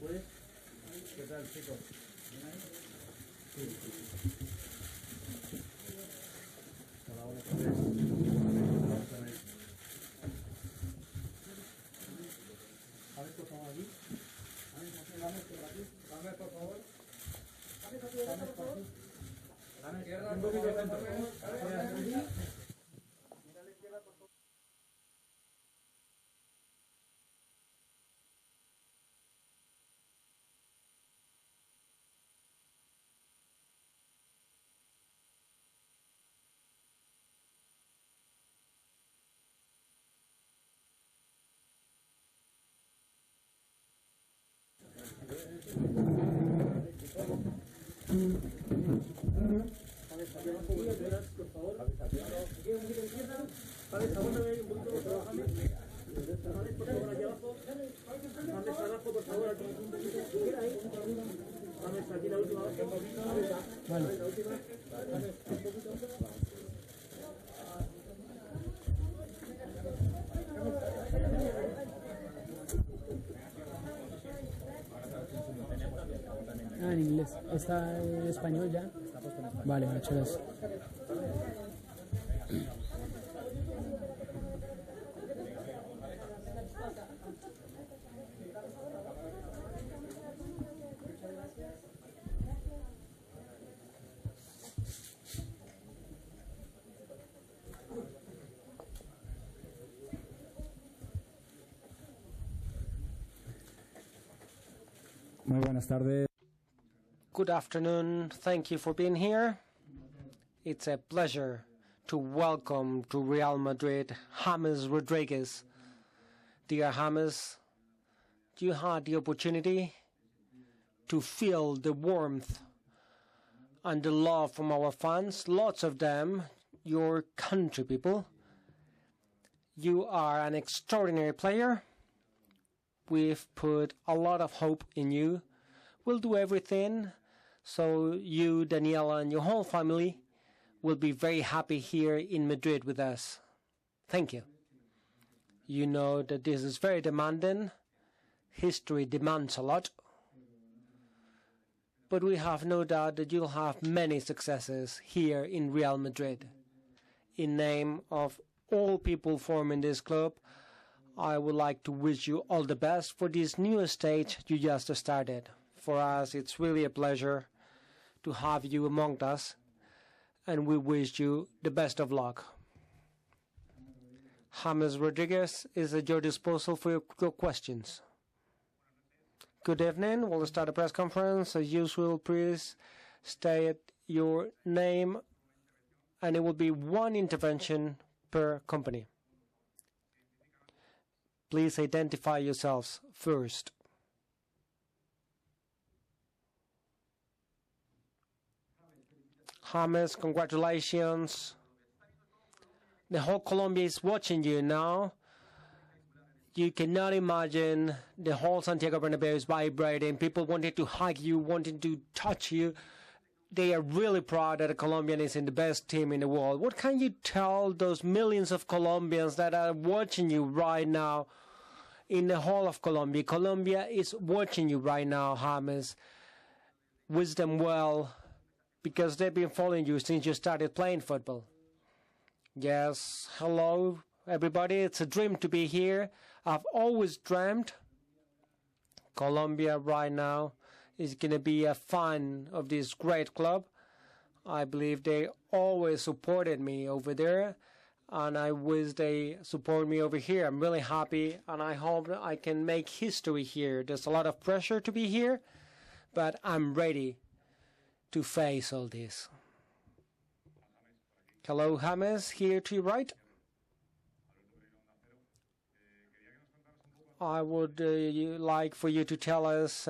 ¿Qué tal, chicos? Sí. Hola, buenas tardes. ¿Sabes por favor aquí? Dame por aquí. Dame por favor. Dame por favor. Dame izquierda, un poquito de centro. Mira a la izquierda, por favor. Ah, en inglés. ¿Está en español ya? Está puesto en español. Vale, muchas gracias. Muy buenas tardes. Good afternoon. Thank you for being here. It's a pleasure to welcome to Real Madrid James Rodriguez. Dear James, you had the opportunity to feel the warmth and the love from our fans, lots of them, your country people. You are an extraordinary player. We've put a lot of hope in you. We'll do everything so you, Daniela, and your whole family will be very happy here in Madrid with us. Thank you. You know that this is very demanding. History demands a lot. But we have no doubt that you'll have many successes here in Real Madrid. In name of all people forming this club, I would like to wish you all the best for this new stage you just started. For us, it's really a pleasure to have you among us, and we wish you the best of luck. James Rodriguez is at your disposal for your questions. Good evening. We'll start the press conference. As usual, please state your name, and it will be one intervention per company. Please identify yourselves first. James, congratulations. The whole Colombia is watching you now. You cannot imagine the whole Santiago Bernabéu is vibrating. People wanting to hug you, wanting to touch you. They are really proud that a Colombian is in the best team in the world. What can you tell those millions of Colombians that are watching you right now in the whole of Colombia? Colombia is watching you right now, James. Wish them well, because they've been following you since you started playing football. Yes, hello, everybody. It's a dream to be here. I've always dreamed Colombia right now is going to be a fan of this great club. I believe they always supported me over there, and I wish they support me over here. I'm really happy, and I hope I can make history here. There's a lot of pressure to be here, but I'm ready to face all this. Hello, James, here to your right. I would like for you to tell us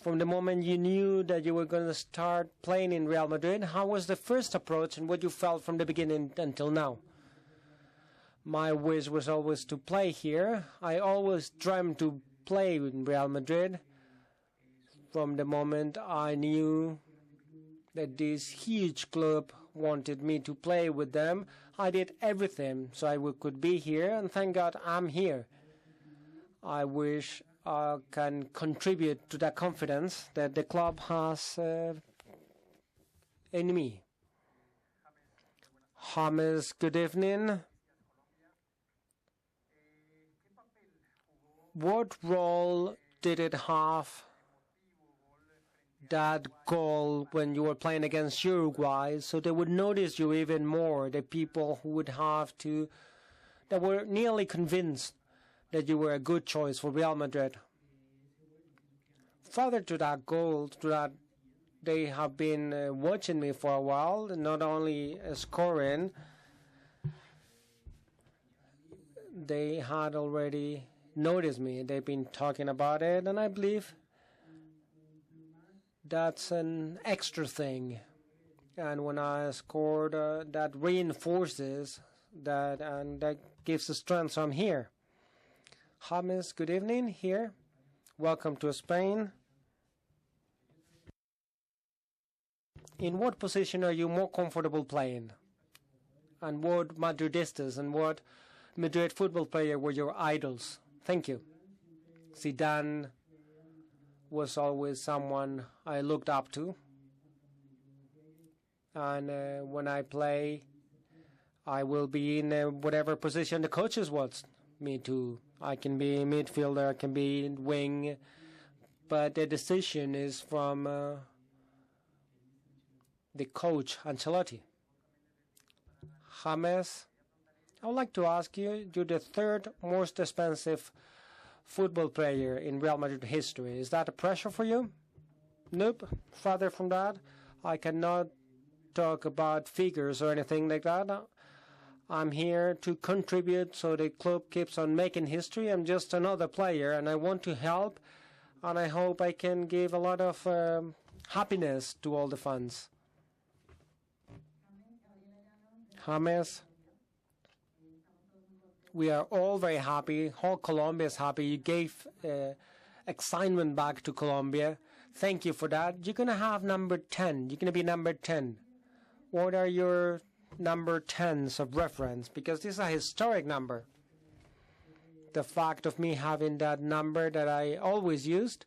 from the moment you knew that you were going to start playing in Real Madrid, how was the first approach and what you felt from the beginning until now? My wish was always to play here. I always dreamed to play in Real Madrid. From the moment I knew that this huge club wanted me to play with them, I did everything so I could be here, and thank God I'm here. I wish can contribute to that confidence that the club has in me. James, good evening. What role did it have, that goal, when you were playing against Uruguay, so they would notice you even more, the people who would have to, that were nearly convinced that you were a good choice for Real Madrid? Further to that goal, to that, they have been watching me for a while, not only scoring, they had already noticed me. They've been talking about it, and I believe that's an extra thing. And when I scored, that reinforces that, and that gives the strength. So I'm here. James, good evening. Here. Welcome to Spain. In what position are you more comfortable playing? And what Madridistas and what Madrid football player were your idols? Thank you. Zidane was always someone I looked up to. And when I play, I will be in whatever position the coaches want me to. I can be midfielder, I can be wing, but the decision is from the coach, Ancelotti. James, I would like to ask you, you're the third most expensive football player in Real Madrid history. Is that a pressure for you? Nope. Further from that, I cannot talk about figures or anything like that. I'm here to contribute so the club keeps on making history. I'm just another player, and I want to help, and I hope I can give a lot of happiness to all the fans. James, we are all very happy. Whole Colombia is happy. You gave excitement back to Colombia. Thank you for that. You're going to have number 10. You're going to be number 10. What are your number 10s of reference? Because this is a historic number. The fact of me having that number that I always used,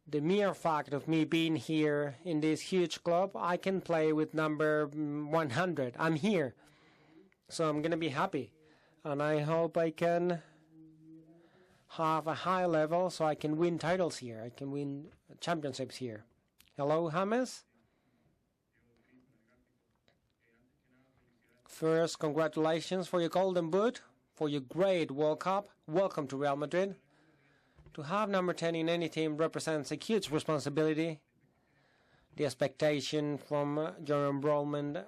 the mere fact of me being here in this huge club, I can play with number 100. I'm here. So I'm going to be happy. And I hope I can have a high level so I can win titles here. I can win championships here. Hello, James. First, congratulations for your golden boot, for your great World Cup. Welcome to Real Madrid. To have number 10 in any team represents a huge responsibility. The expectation from your enrollment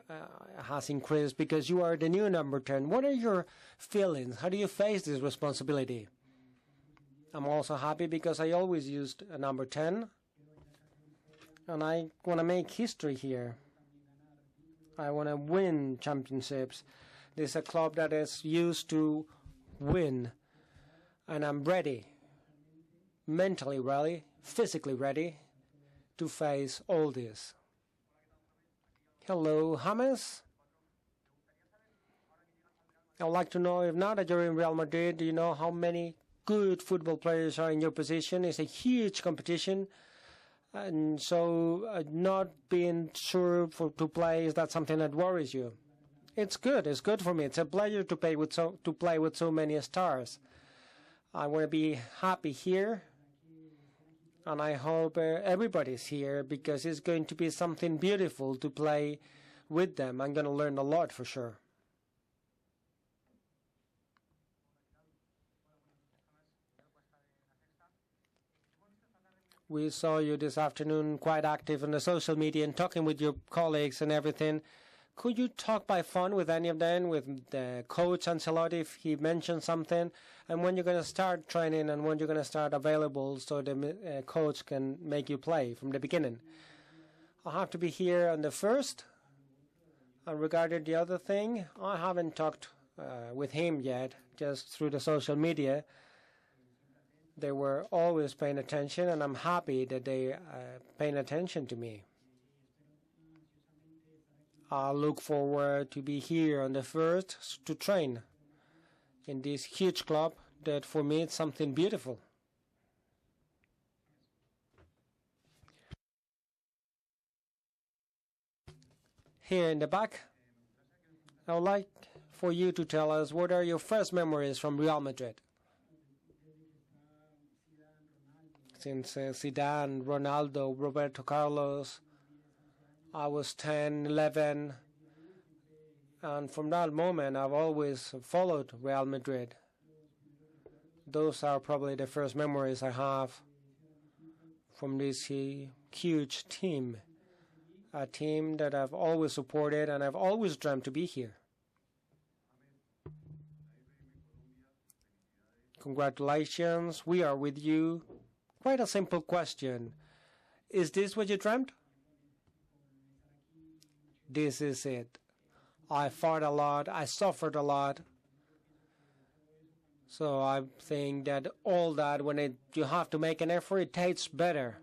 has increased because you are the new number 10. What are your feelings? How do you face this responsibility? I'm also happy because I always used a number 10. And I want to make history here. I want to win championships. This is a club that is used to win. And I'm ready, mentally ready, physically ready to face all this. Hello, James. I would like to know, if now that you're in Real Madrid, do you know how many good football players are in your position? It's a huge competition. And so not being sure to play, is that something that worries you? It's good. It's good for me. It's a pleasure to play with so many stars. I want to be happy here. And I hope everybody's here because it's going to be something beautiful to play with them. I'm going to learn a lot for sure. We saw you this afternoon quite active on the social media and talking with your colleagues and everything. Could you talk by phone with any of them, with the coach Ancelotti, if he mentioned something, and when you're going to start training and when you're going to start available so the coach can make you play from the beginning? I'll have to be here on the 1st. And regarding the other thing, I haven't talked with him yet, just through the social media. They were always paying attention, and I'm happy that they are paying attention to me. I look forward to be here on the 1st to train in this huge club that for me it's something beautiful. here in the back, I would like for you to tell us what are your first memories from Real Madrid. Since Zidane, Ronaldo, Roberto Carlos, I was 10, 11, and from that moment I've always followed Real Madrid. Those are probably the first memories I have from this huge team, a team that I've always supported and I've always dreamt to be here. Congratulations, we are with you. Quite a simple question. Is this what you dreamt? This is it. I fought a lot, I suffered a lot. So I think that all that, when you have to make an effort, it tastes better.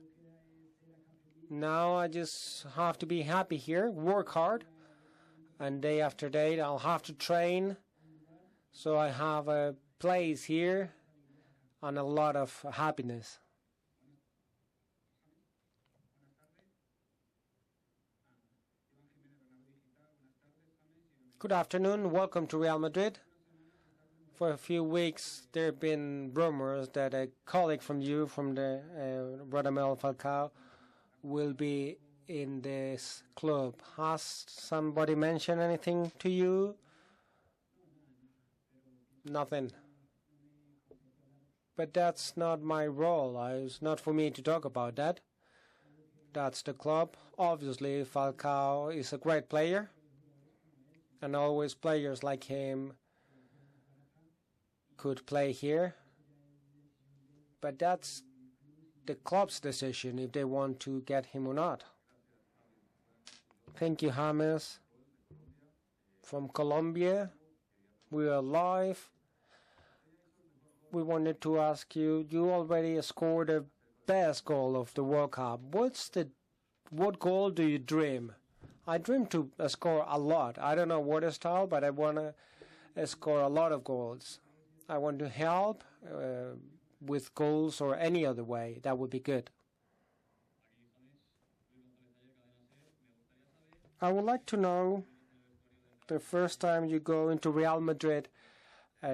Now I just have to be happy here, work hard, and day after day I'll have to train. So I have a place here and a lot of happiness. Good afternoon, welcome to Real Madrid. For a few weeks there have been rumors that a colleague from you, from the Radamel Falcao, will be in this club. Has somebody mentioned anything to you? Nothing. But that's not my role. It's not for me to talk about that. That's the club. Obviously, Falcao is a great player, and always players like him could play here. But that's the club's decision if they want to get him or not. Thank you, James. From Colombia, we are live. We wanted to ask you, you already scored the best goal of the World Cup. What goal do you dream? I dream to score a lot. I don't know what style, but I want to score a lot of goals. I want to help with goals or any other way. That would be good. I would like to know the first time you go into Real Madrid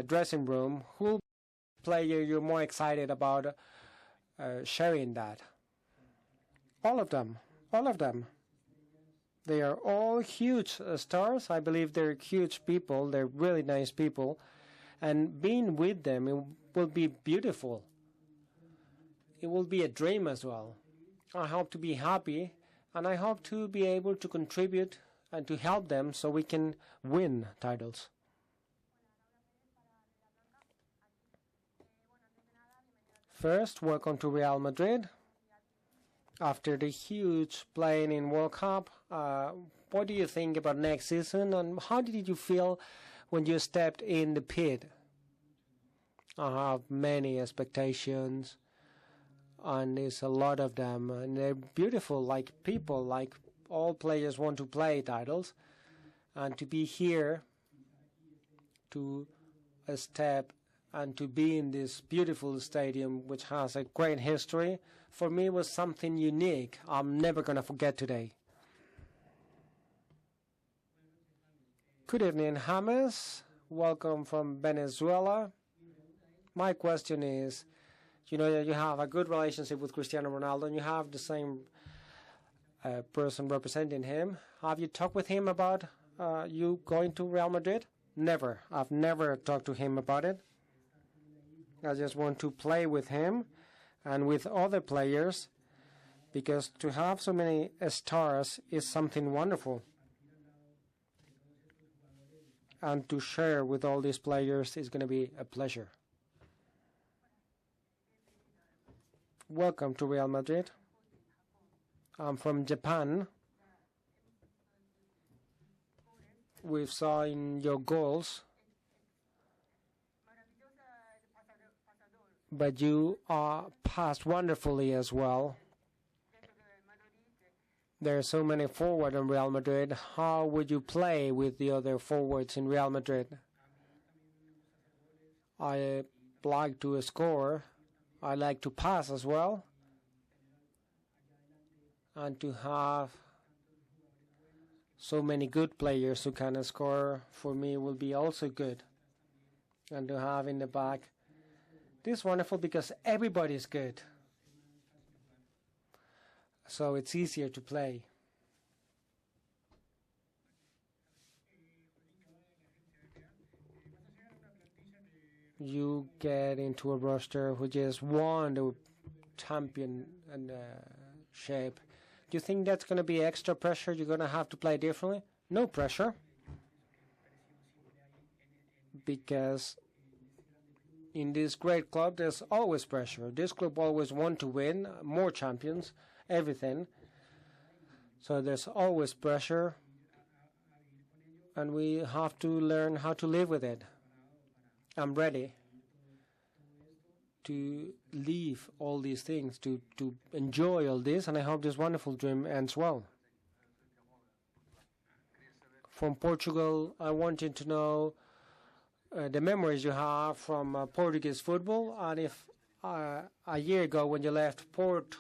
dressing room, who player you're more excited about sharing that? All of them. All of them. They are all huge stars. I believe they're huge people. They're really nice people. And being with them, it will be beautiful. It will be a dream as well. I hope to be happy, and I hope to be able to contribute and to help them so we can win titles. First, welcome to Real Madrid. After the huge playing in World Cup, what do you think about next season, and how did you feel when you stepped in the pit? I have many expectations, and there's a lot of them, and they're beautiful, like people, like all players want to play titles, and to be here, to step and to be in this beautiful stadium, which has a great history, for me was something unique. I'm never going to forget today. Good evening, James. Welcome from Venezuela. My question is, you know, you have a good relationship with Cristiano Ronaldo, and you have the same person representing him. Have you talked with him about you going to Real Madrid? Never. I've never talked to him about it. I just want to play with him and with other players, because to have so many stars is something wonderful. And to share with all these players is going to be a pleasure. Welcome to Real Madrid. I'm from Japan. We've seen your goals, but you are passed wonderfully as well. There are so many forwards in Real Madrid. How would you play with the other forwards in Real Madrid? I like to score. I like to pass as well. And to have so many good players who can score, for me will be also good. And to have in the back, this is wonderful because everybody is good. So it's easier to play. You get into a roster who just won the championship. Do you think that's going to be extra pressure? You're going to have to play differently? No pressure. Because in this great club, there's always pressure. This club always wants to win, more champions, everything. So there's always pressure. And we have to learn how to live with it. I'm ready to leave all these things, to enjoy all this, and I hope this wonderful dream ends well. From Portugal, I wanted to know the memories you have from Portuguese football, and if a year ago when you left Port,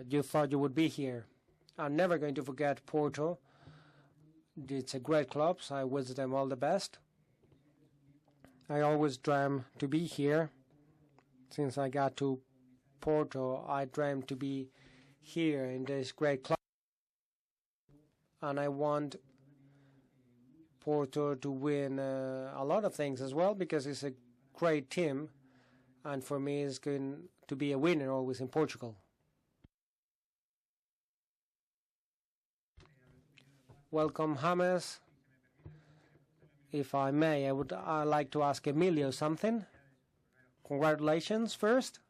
you thought you would be here. I'm never going to forget Porto. It's a great club, so I wish them all the best. I always dream to be here. Since I got to Porto, I dreamed to be here in this great club. And I want Porto to win a lot of things as well, because it's a great team. And for me, it's going to be a winner always in Portugal. Welcome, James. If I may, I would like to ask Emilio something. Congratulations first.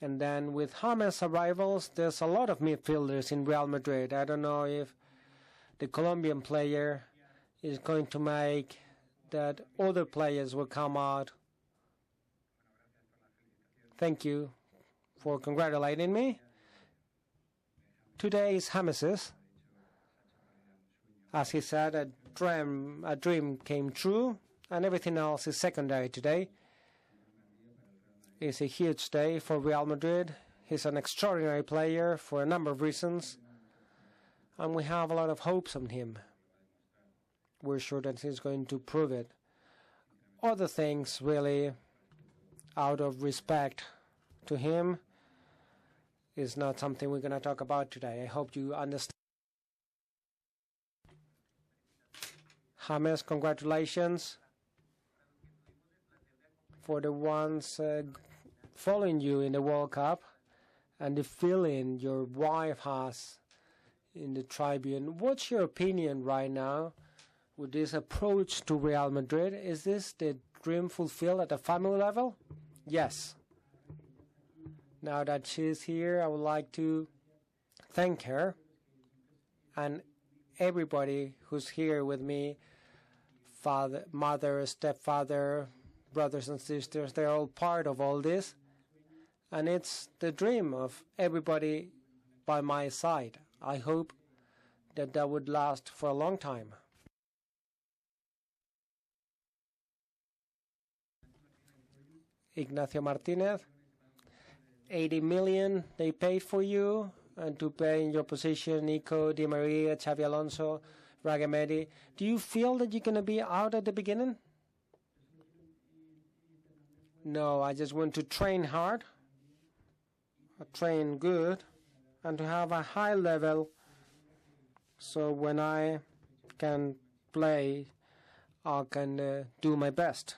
And then with James' arrivals, there's a lot of midfielders in Real Madrid. I don't know if the Colombian player is going to make that other players will come out. Thank you for congratulating me. Today is James's. As he said, a dream came true, and everything else is secondary today. It's a huge day for Real Madrid. He's an extraordinary player for a number of reasons, and we have a lot of hopes on him. We're sure that he's going to prove it. Other things, really, out of respect to him, is not something we're going to talk about today. I hope you understand. James, congratulations for the ones following you in the World Cup and the feeling your wife has in the tribune. What's your opinion right now with this approach to Real Madrid? Is this the dream fulfilled at the family level? Yes. Now that she's here, I would like to thank her and everybody who's here with me, father, mother, stepfather, brothers and sisters. They're all part of all this. And it's the dream of everybody by my side. I hope that that would last for a long time. Ignacio Martinez, 80 million they paid for you, and to play in your position, Nico, Di Maria, Xavi Alonso, Radamel. Do you feel that you're going to be out at the beginning? No, I just want to train hard, train good, and to have a high level, so when I can play, I can do my best.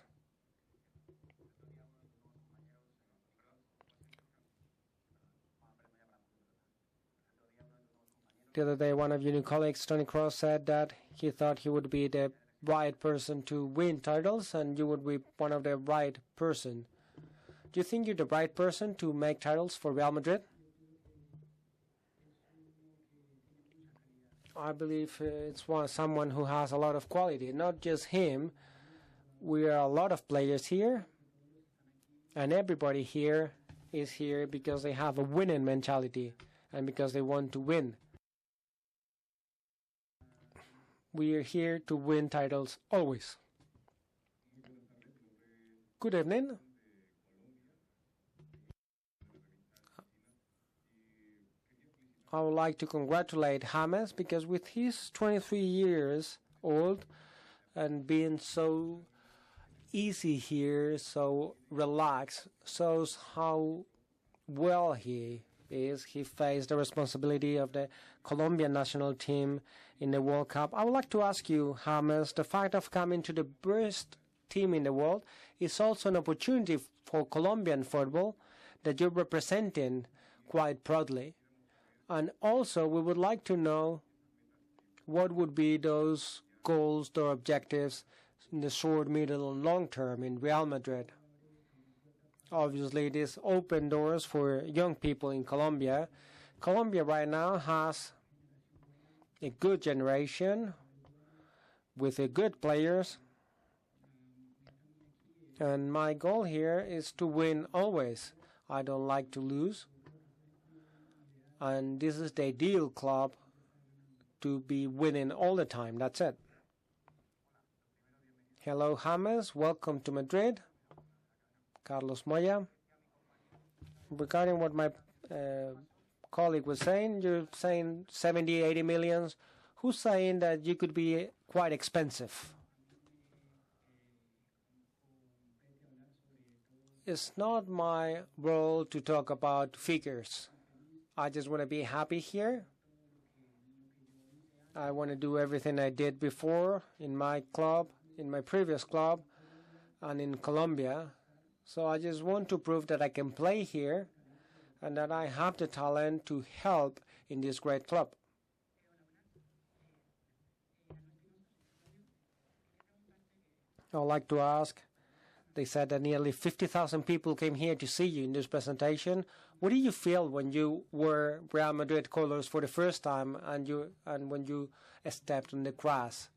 The other day, one of your new colleagues, Tony Kroos, said that he thought he would be the right person to win titles, and you would be one of the right person. Do you think you're the right person to make titles for Real Madrid? I believe it's someone who has a lot of quality, not just him. We are a lot of players here, and everybody here is here because they have a winning mentality and because they want to win. We are here to win titles always. Good evening. I would like to congratulate James because with his 23 years old and being so easy here, so relaxed, shows how well he is. He faced the responsibility of the Colombian national team in the World Cup. I would like to ask you, James, the fact of coming to the best team in the world is also an opportunity for Colombian football that you're representing quite proudly. And also, we would like to know what would be those goals, those objectives in the short, middle, and long term in Real Madrid. Obviously, this opened doors for young people in Colombia. Colombia right now has a good generation with good players. And my goal here is to win always. I don't like to lose. And this is the ideal club to be winning all the time. That's it. Hello, James. Welcome to Madrid. Carlos Moya. Regarding what my colleague was saying, you're saying 70, 80 millions. Who's saying that you could be quite expensive? It's not my role to talk about figures. I just want to be happy here. I want to do everything I did before in my club, in my previous club, and in Colombia. So I just want to prove that I can play here and that I have the talent to help in this great club. I would like to ask, they said that nearly 50,000 people came here to see you in this presentation. What do you feel when you wore Real Madrid colors for the first time and when you stepped on the grass?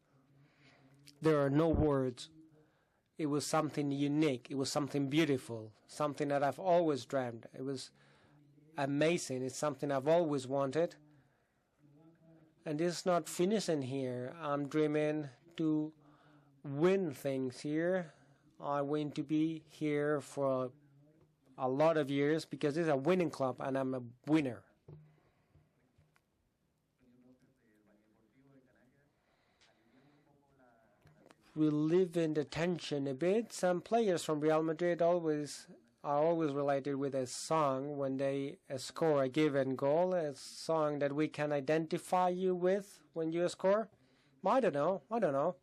There are no words. It was something unique. It was something beautiful, something that I've always dreamed. It was amazing. It's something I've always wanted. And it's not finishing here. I'm dreaming to win things here. I want to be here for a lot of years because it's a winning club and I'm a winner. We live in the tension a bit. Some players from Real Madrid are always related with a song when they score a given goal, a song that we can identify you with when you score. I don't know.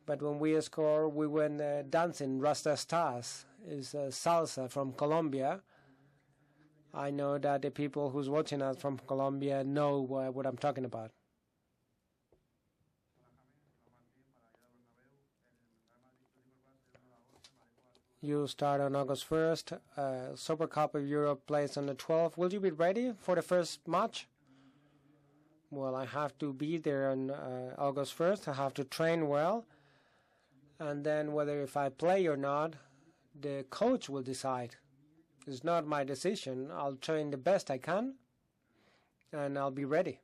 But when we score, we went dancing Rasta Stars. It's salsa from Colombia. I know that the people who's watching us from Colombia know what I'm talking about. You start on August 1st. Super Cup of Europe plays on the 12th. Will you be ready for the first match? Well, I have to be there on August 1st. I have to train well. And then whether if I play or not, the coach will decide. It's not my decision. I'll train the best I can, and I'll be ready.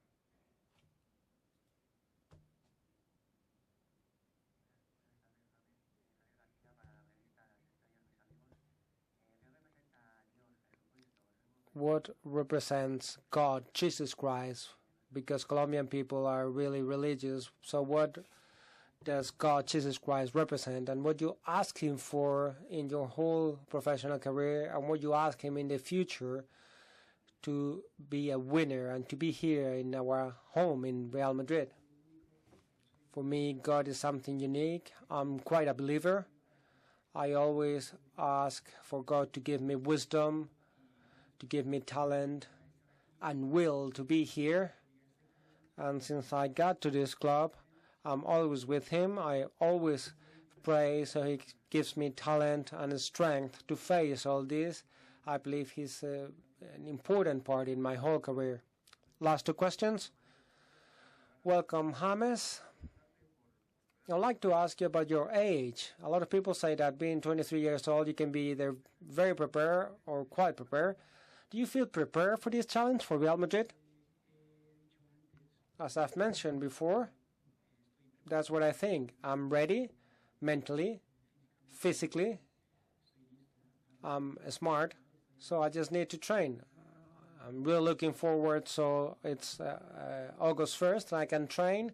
What represents God, Jesus Christ? Because Colombian people are really religious. So what does God, Jesus Christ, represent? And what you ask Him for in your whole professional career, and what you ask Him in the future to be a winner and to be here in our home in Real Madrid. For me, God is something unique. I'm quite a believer. I always ask for God to give me wisdom, to give me talent and will to be here. And since I got to this club, I'm always with Him. I always pray so He gives me talent and strength to face all this. I believe He's an important part in my whole career. Last two questions. Welcome, James. I'd like to ask you about your age. A lot of people say that being 23 years old, you can be either very prepared or quite prepared. Do you feel prepared for this challenge for Real Madrid? As I've mentioned before, that's what I think. I'm ready mentally, physically. I'm smart, so I just need to train. I'm really looking forward. So it's August 1st. I can train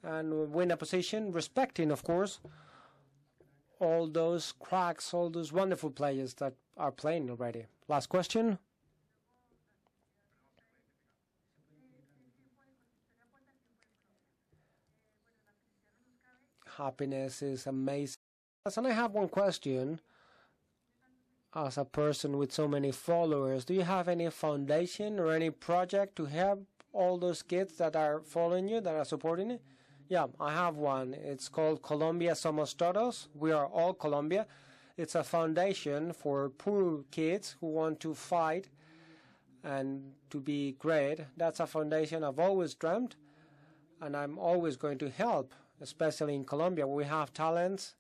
and win a position, respecting, of course, all those cracks, all those wonderful players that are playing already. Last question. Happiness is amazing. And I have one question. As a person with so many followers, do you have any foundation or any project to help all those kids that are following you, that are supporting you? Yeah, I have one. It's called Colombia Somos Todos. We are all Colombia. It's a foundation for poor kids who want to fight and to be great. That's a foundation I've always dreamt, and I'm always going to help, especially in Colombia, where we have talents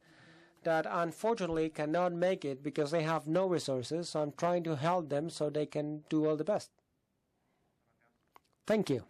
that unfortunately cannot make it because they have no resources. So I'm trying to help them so they can do all the best. Thank you.